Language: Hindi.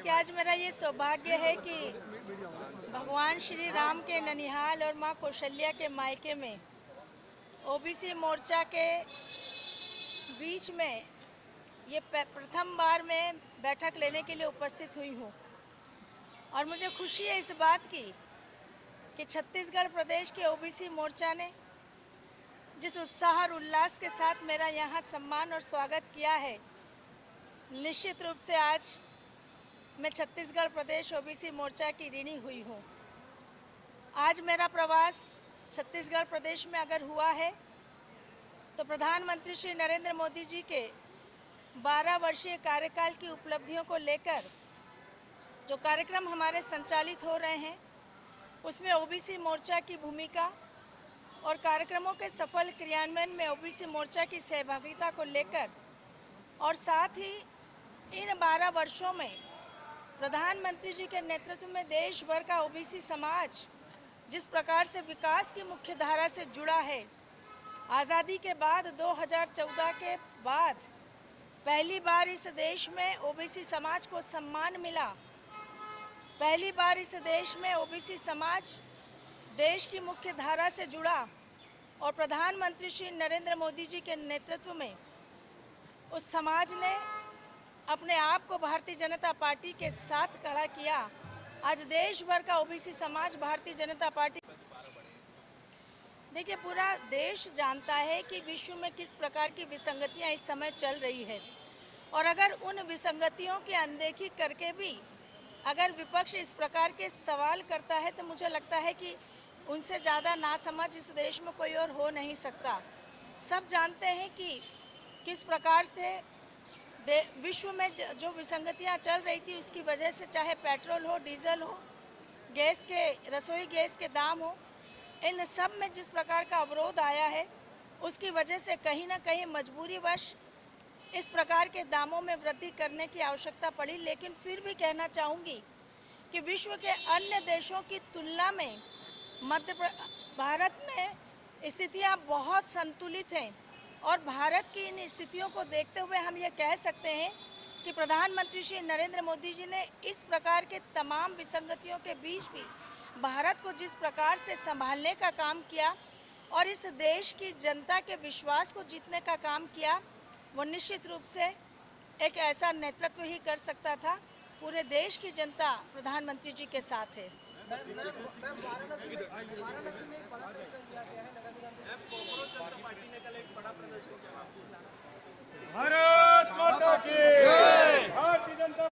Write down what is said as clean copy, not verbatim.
देखिए, आज मेरा ये सौभाग्य है कि भगवान श्री राम के ननिहाल और माँ कौशल्या के मायके में ओबीसी मोर्चा के बीच में ये प्रथम बार मैं बैठक लेने के लिए उपस्थित हुई हूँ। और मुझे खुशी है इस बात की कि छत्तीसगढ़ प्रदेश के ओबीसी मोर्चा ने जिस उत्साह और उल्लास के साथ मेरा यहाँ सम्मान और स्वागत किया है, निश्चित रूप से आज मैं छत्तीसगढ़ प्रदेश ओबीसी मोर्चा की ऋणी हुई हूँ। आज मेरा प्रवास छत्तीसगढ़ प्रदेश में अगर हुआ है तो प्रधानमंत्री श्री नरेंद्र मोदी जी के 12 वर्षीय कार्यकाल की उपलब्धियों को लेकर जो कार्यक्रम हमारे संचालित हो रहे हैं उसमें ओबीसी मोर्चा की भूमिका और कार्यक्रमों के सफल क्रियान्वयन में ओबीसी मोर्चा की सहभागिता को लेकर, और साथ ही इन 12 वर्षों में प्रधानमंत्री जी के नेतृत्व में देश भर का ओबीसी समाज जिस प्रकार से विकास की मुख्य धारा से जुड़ा है, आज़ादी के बाद 2014 के बाद पहली बार इस देश में ओबीसी समाज को सम्मान मिला। पहली बार इस देश में ओबीसी समाज देश की मुख्य धारा से जुड़ा और प्रधानमंत्री श्री नरेंद्र मोदी जी के नेतृत्व में उस समाज ने अपने आप को भारतीय जनता पार्टी के साथ खड़ा किया। आज देश भर का ओबीसी समाज भारतीय जनता पार्टी, देखिए, पूरा देश जानता है कि विश्व में किस प्रकार की विसंगतियां इस समय चल रही है, और अगर उन विसंगतियों की अनदेखी करके भी अगर विपक्ष इस प्रकार के सवाल करता है तो मुझे लगता है कि उनसे ज़्यादा नासमझ इस देश में कोई और हो नहीं सकता। सब जानते हैं कि किस प्रकार से विश्व में जो विसंगतियां चल रही थी उसकी वजह से, चाहे पेट्रोल हो, डीजल हो, गैस के, रसोई गैस के दाम हो, इन सब में जिस प्रकार का अवरोध आया है उसकी वजह से कहीं ना कहीं मजबूरीवश इस प्रकार के दामों में वृद्धि करने की आवश्यकता पड़ी। लेकिन फिर भी कहना चाहूँगी कि विश्व के अन्य देशों की तुलना में भारत में स्थितियाँ बहुत संतुलित हैं, और भारत की इन स्थितियों को देखते हुए हम ये कह सकते हैं कि प्रधानमंत्री श्री नरेंद्र मोदी जी ने इस प्रकार के तमाम विसंगतियों के बीच भी भारत को जिस प्रकार से संभालने का काम किया और इस देश की जनता के विश्वास को जीतने का काम किया, वो निश्चित रूप से एक ऐसा नेतृत्व ही कर सकता था। पूरे देश की जनता प्रधानमंत्री जी के साथ है। वाराणसी में एक बड़ा प्रदर्शन किया गया है, नगर निगम कांग्रेस जनता पार्टी ने कल एक बड़ा प्रदर्शन किया। भारत माता की जय। भारतीय जनता